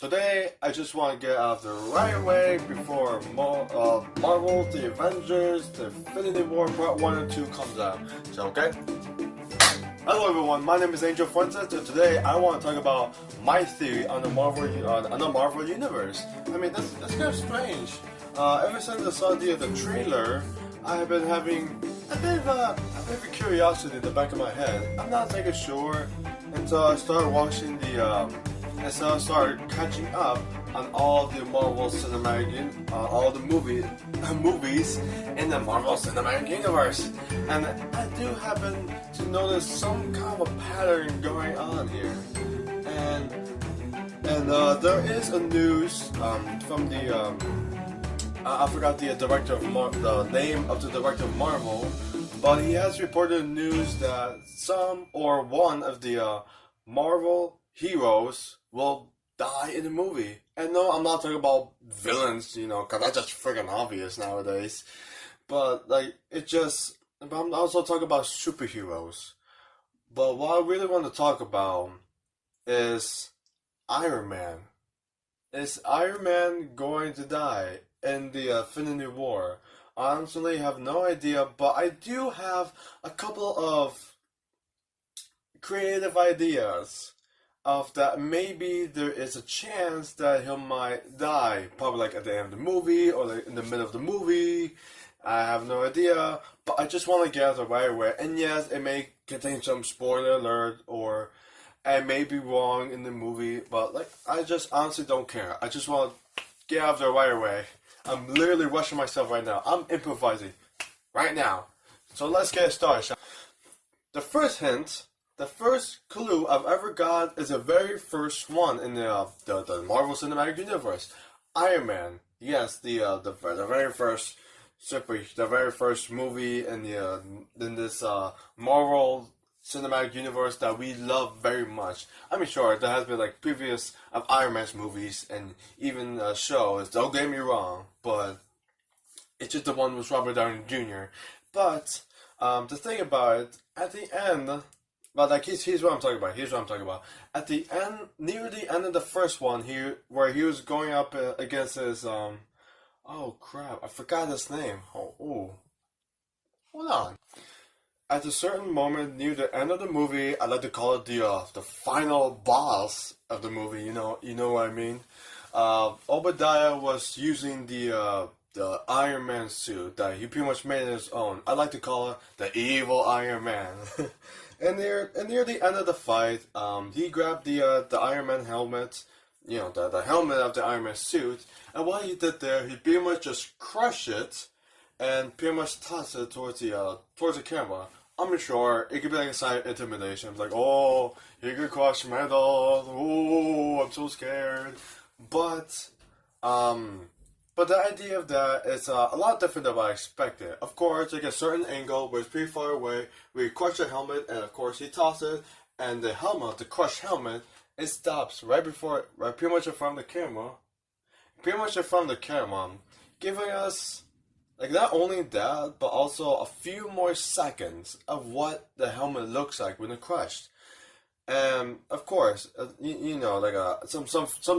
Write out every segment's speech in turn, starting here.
Today, I just want to get out of the right way before Marvel, The Avengers, The Infinity War Part 1 and 2 comes out. So, okay? Hello everyone, my name is Angel Fuentes, and today I want to talk about my theory on the Marvel Universe. I mean, that's kind of strange. Ever since I saw the trailer, I have been having a bit of a curiosity in the back of my head. I'm not exactly sure until I started watching and so I started catching up on all the Marvel Cinematic, all the movies in the Marvel Cinematic Universe, and I do happen to notice some kind of a pattern going on here, and there is a news from the I forgot the director of the name of the director of Marvel, but he has reported news that some or one of the Marvel heroes will die in the movie. And no, I'm not talking about villains, because that's just freaking obvious nowadays. But, but I'm also talking about superheroes. But what I really want to talk about is Iron Man. Is Iron Man going to die in the Infinity War? I honestly have no idea, but I do have a couple of creative ideas of that maybe there is a chance that he might die, probably like at the end of the movie or like in the middle of the movie. I have no idea, but I just want to get out of the right away. And yes, it may contain some spoiler alert, or I may be wrong in the movie, but I just honestly don't care. I just want to get out of the right away. I'm literally rushing myself right now. I'm improvising right now. So let's get started. The first hint. The first clue I've ever got is the very first one in the Marvel Cinematic Universe, Iron Man. Yes, the very first the very first movie in this Marvel Cinematic Universe that we love very much. I mean, sure, there has been previous of Iron Man's movies and even shows. Don't get me wrong, but it's just the one with Robert Downey Jr. But the thing about it, at the end. But here's what I'm talking about. Here's what I'm talking about. At the end, near the end of the first one, where he was going up against his oh crap, I forgot his name. Oh, hold on. At a certain moment near the end of the movie, I like to call it the final boss of the movie. You know what I mean. Obadiah was using the Iron Man suit that he pretty much made his own. I like to call it the evil Iron Man. And near the end of the fight, he grabbed the Iron Man helmet, the helmet of the Iron Man suit, and what he did there, he pretty much just crushed it, and pretty much tossed it towards the camera. I'm sure it could be like a sign of intimidation. It's like, oh, you could crush metal. Oh, I'm so scared. But the idea of that is a lot different than what I expected. Of course, like a certain angle where it's pretty far away, where you crush the helmet, and of course he tosses it, and the helmet, the crushed helmet, it stops right pretty much in front of the camera, giving us not only that, but also a few more seconds of what the helmet looks like when it's crushed. And of course, some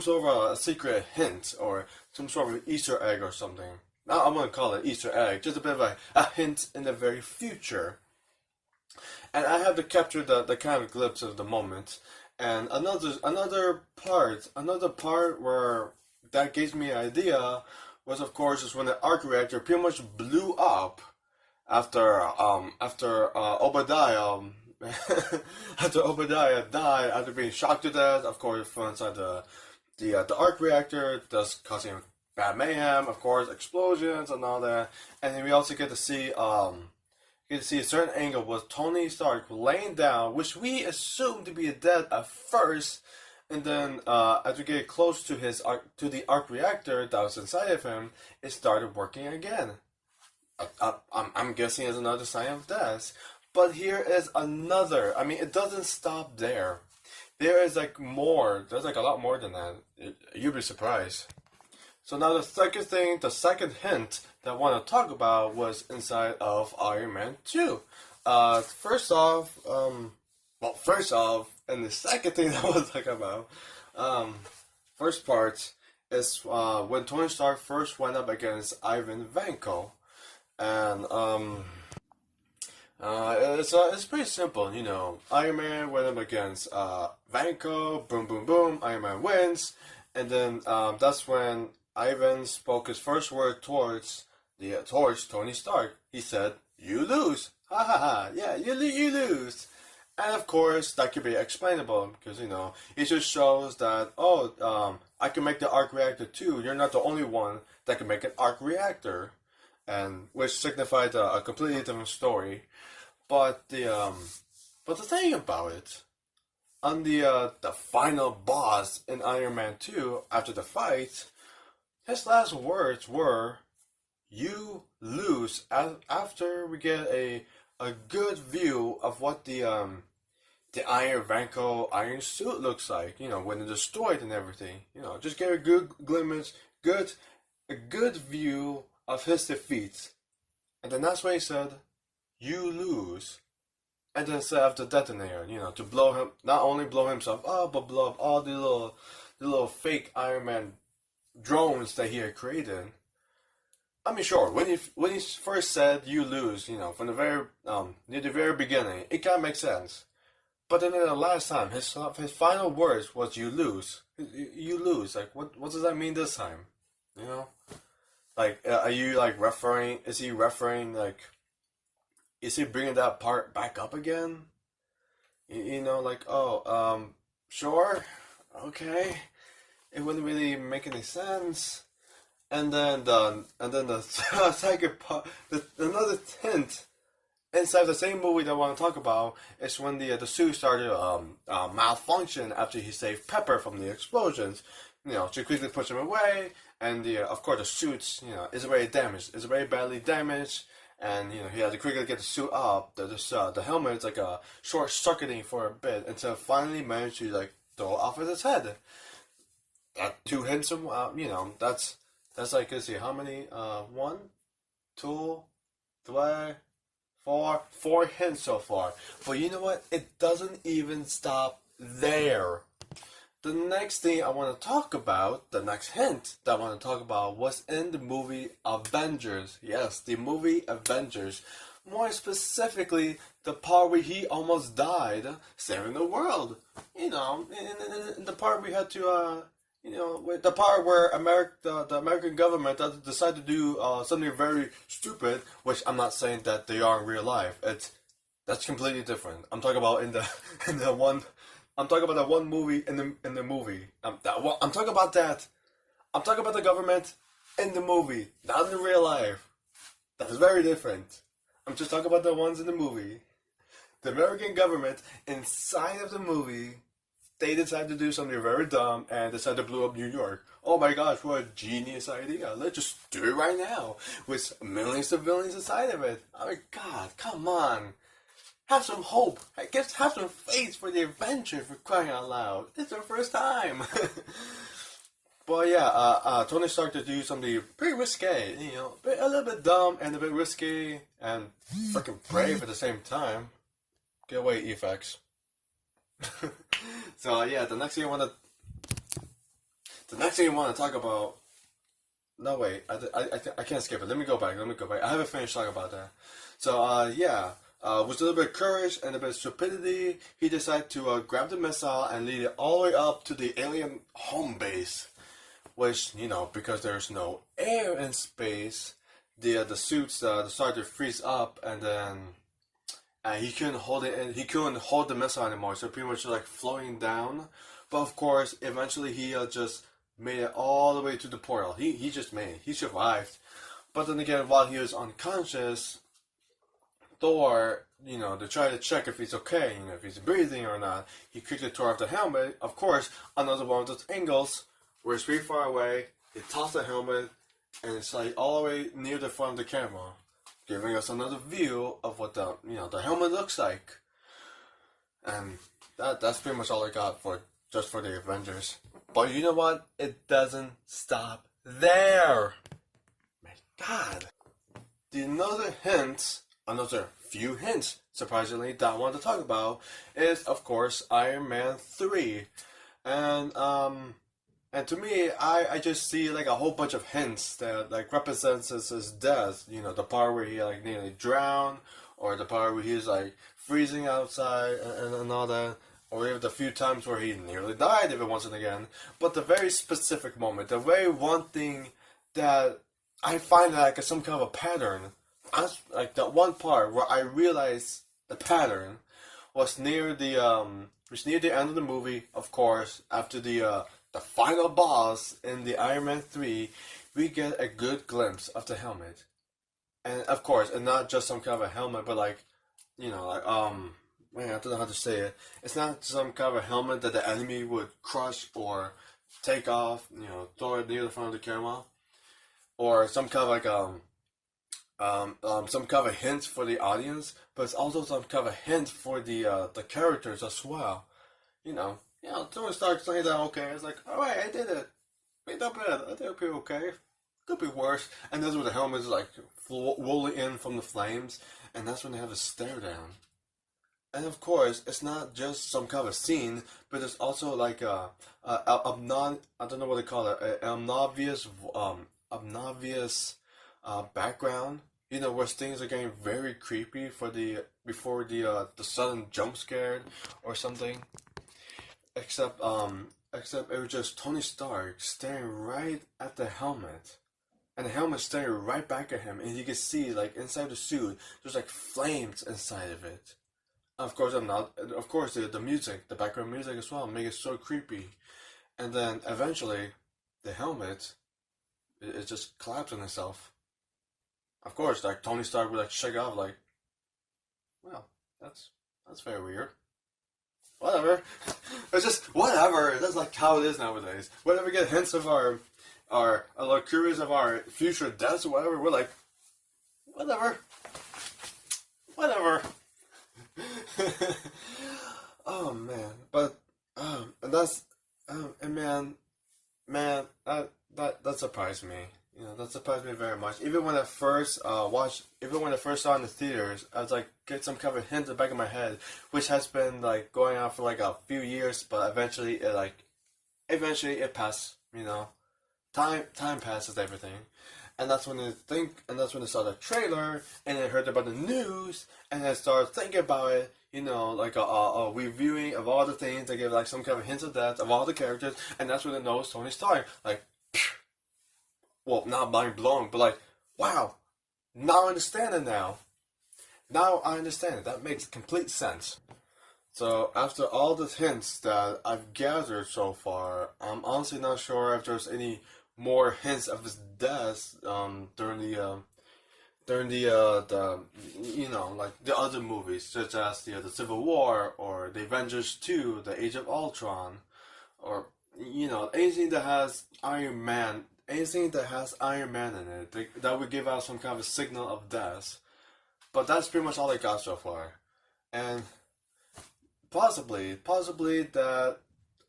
sort of a secret hint or some sort of Easter egg or something. Now I'm gonna call it Easter egg, just a bit of a hint in the very future. And I have to capture the kind of glimpse of the moment. And another part where that gives me an idea was, of course, is when the arc reactor pretty much blew up after Obadiah. After Obadiah died, after being shocked to death, of course, from inside the arc reactor, thus causing bad mayhem, of course, explosions and all that. And then we also get to see a certain angle with Tony Stark laying down, which we assumed to be dead at first, and then as we get close to the arc reactor that was inside of him, it started working again. I'm guessing it's another sign of death. But here is another. I mean, it doesn't stop there. There is more. There's a lot more than that. You'd be surprised. So now the second hint that I want to talk about was inside of Iron Man 2. First off, and the second thing that I want to talk about, first part is when Tony Stark first went up against Ivan Vanko, and it's pretty simple, you know. Iron Man went up against Vanko, boom, boom, boom. Iron Man wins, and then that's when Ivan spoke his first word towards Tony Stark. He said, "You lose, ha ha ha, yeah, you lose." And of course, that could be explainable because you know it just shows that I can make the arc reactor too. You're not the only one that can make an arc reactor, and which signified a completely different story. But the thing about it, on the final boss in Iron Man 2, after the fight, his last words were, "You lose." After we get a good view of what the Iron Vanko Iron suit looks like, you know, when it's destroyed and everything, you know, just get a good glimpse, a good view of his defeat, and then that's why he said, "You lose," and then set up the detonator, you know, to blow him, not only blow himself up, but blow up all the little fake Iron Man drones that he had created. I mean, sure, when he first said "you lose," you know, from the very near the very beginning, it kind of makes sense. But then the last time, his final words was "you lose." You lose. Like, what does that mean this time? You know, like, are you like referring? Is he referring like? Is he bringing that part back up again? You know, like, sure, okay. It wouldn't really make any sense. And then the second part, another hint inside the same movie that I want to talk about is when the suit started malfunction after he saved Pepper from the explosions. You know, she quickly pushed him away, and of course the suits, you know, is very damaged. It's very badly damaged. And you know he had to quickly get the suit up. The helmet is like a short circuiting for a bit until finally managed to like throw it off of his head. That two hints of you know that's like, let's see how many 1, 2, 3, 4 hints so far. But you know what? It doesn't even stop there. The next thing I want to talk about, the next hint that I want to talk about was in the movie Avengers. Yes, the movie Avengers. More specifically, the part where he almost died saving the world. You know, in the part we had to, you know, the part where the American government decided to do something very stupid, which I'm not saying that they are in real life. That's completely different. I'm talking about in the one. I'm talking about that one movie in the movie. I'm talking about that. I'm talking about the government in the movie, not in the real life. That is very different. I'm just talking about the ones in the movie. The American government inside of the movie, they decided to do something very dumb and decided to blow up New York. Oh my gosh, what a genius idea. Let's just do it right now with millions of villains inside of it. Oh my god, come on. Have some hope. I guess have some faith for the Avengers, for crying out loud. It's their first time. But yeah, Tony Stark to do something pretty risque, you know, a little bit dumb and a bit risky and freaking brave at the same time. Get away, effects. So yeah, the next thing I want to talk about. No wait, I can't skip it. Let me go back. I haven't finished talking about that. So yeah. With a little bit of courage and a bit of stupidity, he decided to grab the missile and lead it all the way up to the alien home base. Which, you know, because there's no air in space, the suits started to freeze up, and then he couldn't hold it, and he couldn't hold the missile anymore. So pretty much like floating down. But of course, eventually he just made it all the way to the portal. He just made it. He survived. But then again, while he was unconscious, Thor, you know, to try to check if he's okay, you know, if he's breathing or not, he quickly tore off the helmet. Of course, another one of those angles where it's pretty far away. He tossed the helmet, and it's like all the way near the front of the camera, giving us another view of what the helmet looks like. And that's pretty much all I got for the Avengers. But you know what? It doesn't stop there. My God. Another few hints, surprisingly, that I want to talk about is, of course, Iron Man 3. And And to me, I just see like a whole bunch of hints that like represents his death. You know, the part where he like nearly drowned, or the part where he's like freezing outside and all that, or even the few times where he nearly died every once and again. But the very specific moment, the very one thing that I find like some kind of a pattern, like the one part where I realized the pattern was near the end of the movie, of course, after the final boss in the Iron Man 3, we get a good glimpse of the helmet. And of course, and not just some kind of a helmet, but like, like man, I don't know how to say it. It's not some kind of a helmet that the enemy would crush or take off, throw it near the front of the camera, or some kind of like some kind of a hint for the audience, but it's also some kind of a hint for the characters as well. Tony Stark saying that okay, it's like, all right, I did it. Ain't that bad. I think it'll be okay. Could be worse. And that's when the helmet is like rolling in from the flames, and that's when they have a stare down. And of course, it's not just some kind of a scene, but it's also like I don't know what they call it, an obnoxious background. Where things are getting very creepy before the sudden jump scare or something. Except it was just Tony Stark staring right at the helmet, and the helmet staring right back at him, and you can see like inside the suit, there's like flames inside of it. Of course, I'm not. Of course, the music, the background music as well, make it so creepy, and then eventually, the helmet, it just collapsed on itself. Of course, like Tony Stark would like shake off, like, well, that's very weird. Whatever. It's just whatever. That's like how it is nowadays. Whenever we get hints of our like curious of our future deaths or whatever, we're like, whatever. Whatever. Oh man. But and that's and man, that surprised me. That surprised me very much. Even when I first even when I first saw it in the theaters, I was like, get some kind of hint in the back of my head, which has been like going on for like a few years, but eventually it passed. Time passes everything, and that's when I saw the trailer, and I heard about the news, and I started thinking about it. Like a reviewing of all the things. They gave like some kind of hints of that of all the characters, and that's when I noticed Tony Stark. Like, well, not mind blown, but like, wow, now I understand it now. Now I understand it. That makes complete sense. So after all the hints that I've gathered so far, I'm honestly not sure if there's any more hints of his death during like the other movies, such as the Civil War or the Avengers 2, the Age of Ultron, or anything that has Iron Man. Anything that has Iron Man in it, that would give out some kind of a signal of death. But that's pretty much all I got so far. And possibly that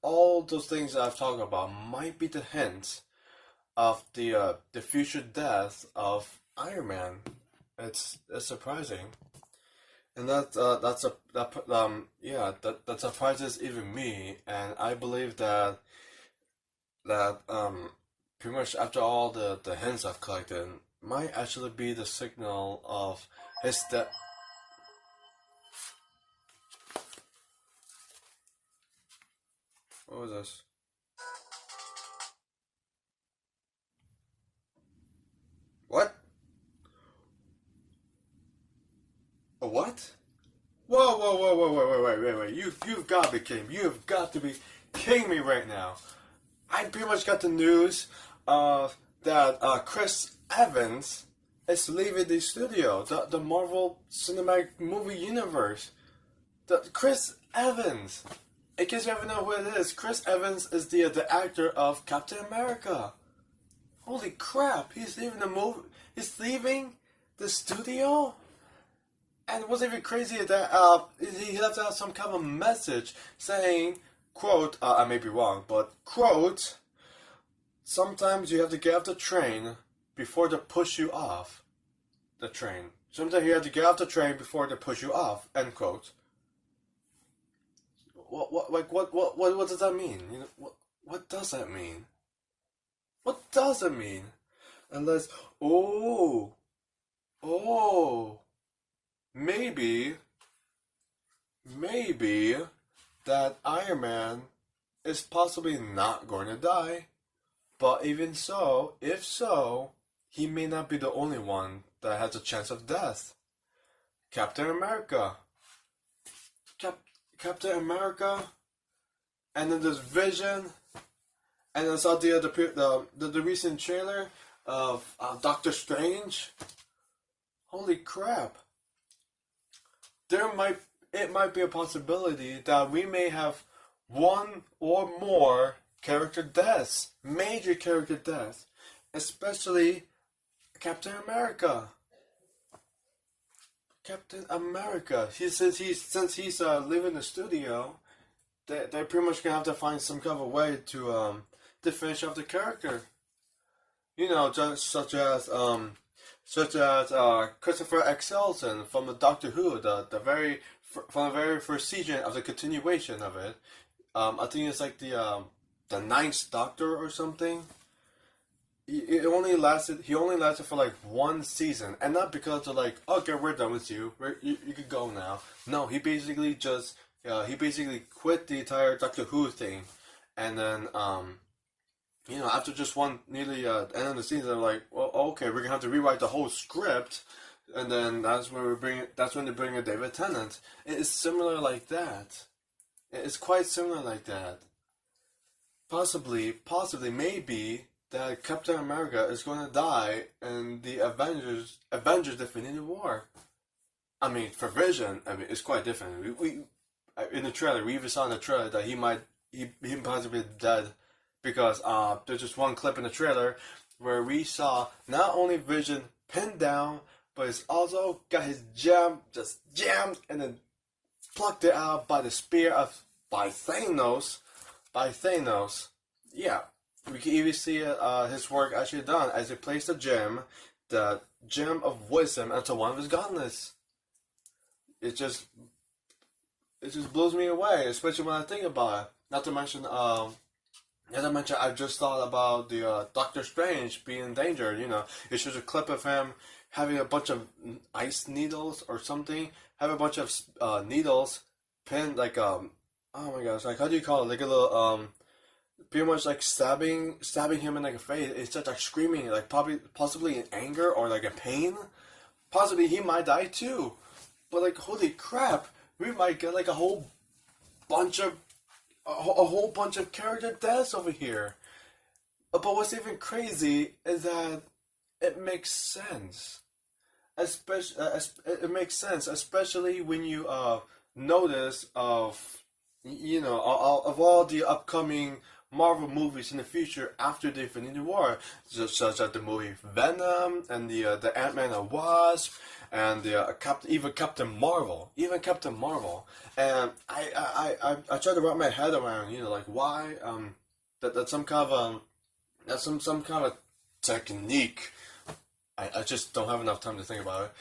all those things that I've talked about might be the hints of the future death of Iron Man. It's surprising, and that surprises even me. And I believe that pretty much after all the hints I've collected, might actually be the signal of his death. What was this? What? A what? Whoa, whoa, whoa, whoa, wait. You've got to be kidding me. You have got to be kidding me right now. I pretty much got the news that Chris Evans is leaving the studio, the Marvel Cinematic Movie Universe. Chris Evans. In case you haven't know who it is, Chris Evans is the actor of Captain America. Holy crap! He's leaving the movie. He's leaving the studio. And what's even crazy is that he left out some kind of message saying, quote, I may be wrong, but quote, sometimes you have to get off the train before they push you off the train. Sometimes you have to get off the train before they push you off, end quote. What does that mean? What does that mean? What does it mean? Unless, oh, oh, maybe, maybe that Iron Man is possibly not going to die. But even so, if so, he may not be the only one that has a chance of death. Captain America. Captain America, and then there's Vision, and then I saw the recent trailer of Doctor Strange. Holy crap! It might be a possibility that we may have one or more character deaths, major character deaths, especially Captain America. Captain America. Since he's leaving the studio, they're pretty much gonna have to find some kind of way to finish off the character. You know, just such as Christopher Eccleston from the Doctor Who, from the very first season of the continuation of it. I think it's like the Ninth Doctor or something. He only lasted for like one season, and not because they're like, okay, we're done with you. You could go now. No, he basically quit the entire Doctor Who thing, and then after just nearly end of the season, they're like, well, okay, we're gonna have to rewrite the whole script, and then that's when they bring in David Tennant. It is similar like that. It's quite similar like that. Possibly, maybe that Captain America is going to die in the Avengers Infinity War. I mean, for Vision, it's quite different. We in the trailer, we even saw in the trailer that he possibly be dead because there's just one clip in the trailer where we saw not only Vision pinned down, but he's also got his gem just jammed and then plucked it out by the spear by Thanos. Yeah. We can even see his work actually done as he placed the gem of wisdom, into one of his gauntlets. It just blows me away, especially when I think about it. Not to mention, I just thought about the Doctor Strange being in danger. You know, it's just a clip of him having a bunch of ice needles or something, have a bunch of needles pinned like oh my gosh, like how do you call it? Like a little pretty much like stabbing him in like a face. It's just like screaming, like possibly in anger or like in pain. Possibly he might die too. But like holy crap, we might get like a whole bunch of character deaths over here. But what's even crazy is that it makes sense. It makes sense, especially when you notice of all the upcoming Marvel movies in the future after the Infinity War, such as the movie Venom and the Ant-Man and Wasp and the even Captain Marvel, and I try to wrap my head around like why that's some kind of some kind of technique. I just don't have enough time to think about it,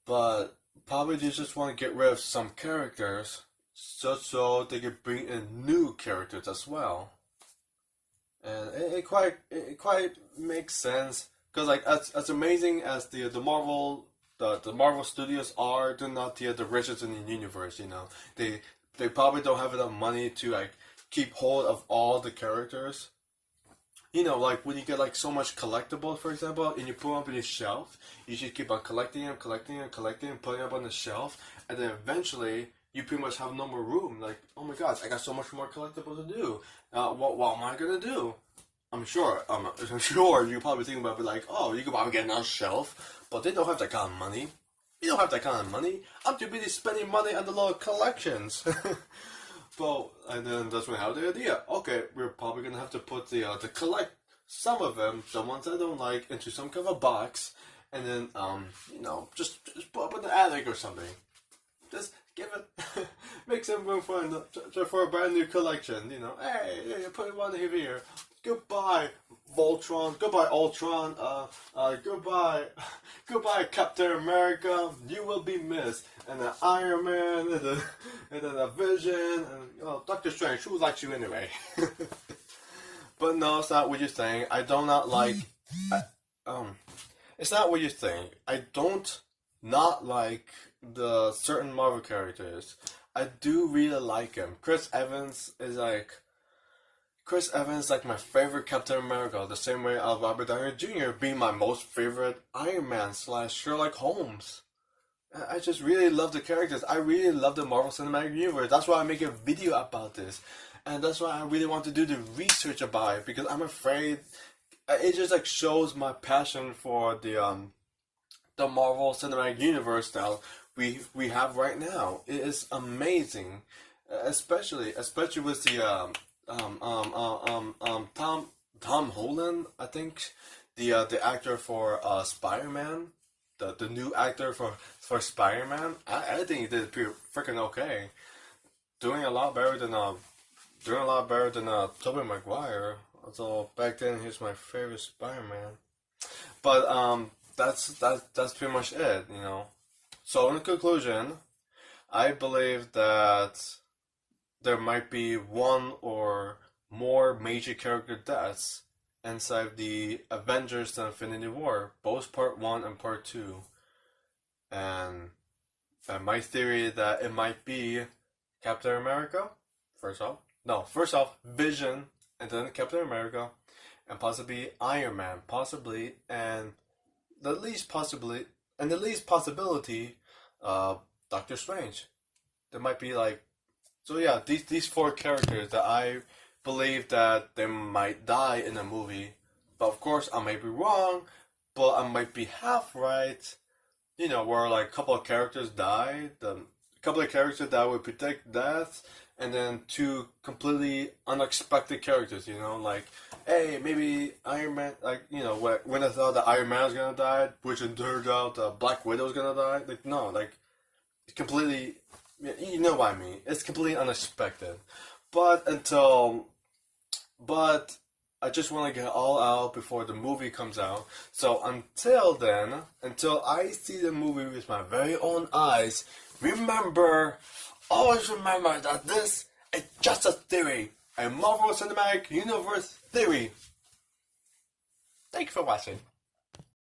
but probably they just want to get rid of some characters just so they could bring in new characters as well. And it quite makes sense because like as amazing as the Marvel Studios are, they're not the richest in the universe. They probably don't have enough money to like keep hold of all the characters. Like when you get like so much collectibles, for example, and you put them up on your shelf, you should keep on collecting them, putting them up on the shelf, and then eventually you pretty much have no more room. Like, oh my gosh, I got so much more collectibles to do. What am I gonna do? I'm sure you're probably thinking about it like, oh, you could probably get another shelf, but they don't have that kind of money. You don't have that kind of money. I'm too busy spending money on the little collections. Well, and then that's when I have the idea. Okay, we're probably gonna have to put to collect some of them, the ones I don't like, into some kind of a box, and then just put up in the attic or something. Just give it, make some room for a brand new collection. Hey, put it one here. Goodbye, Voltron. Goodbye, Ultron. Goodbye, Captain America. You will be missed. And then Iron Man, and then a Vision, and Doctor Strange. Who likes you anyway? But no, it's not what you think. I do not like. I, um, it's not what you think. I don't not like the certain Marvel characters. I do really like him. Chris Evans like my favorite Captain America. The same way of Robert Downey Jr. being my most favorite Iron Man / Sherlock Holmes. I just really love the characters. I really love the Marvel Cinematic Universe. That's why I make a video about this. And that's why I really want to do the research about it, because I'm afraid it just like shows my passion for the Marvel Cinematic Universe that we have right now. It is amazing, especially with the Tom Holland, I think, the actor for Spider-Man, the new actor for Spider-Man. I think he did pretty freaking okay, doing a lot better than Tobey Maguire. Although back then he's my favorite Spider-Man. But that's pretty much it, you know. So in conclusion, I believe that there might be one or more major character deaths inside the Avengers: The Infinity War, both Part 1 and Part 2. And my theory that it might be Captain America, first off, Vision, and then Captain America, and possibly Iron Man, possibly, and the least possibility, Doctor Strange. There might be like, so yeah, these four characters that I believe that they might die in a movie. But of course, I may be wrong, but I might be half right. You know, where like a couple of characters die, a couple of characters that would predict death, and then two completely unexpected characters. You know, like, hey, maybe Iron Man, like, you know, when I thought that Iron Man was gonna die, which it turned out Black Widow was gonna die. Like, no, like, completely, you know what I mean. It's completely unexpected. But I just want to get it all out before the movie comes out. So until then, until I see the movie with my very own eyes, always remember that this is just a theory. A Marvel Cinematic Universe theory. Thank you for watching.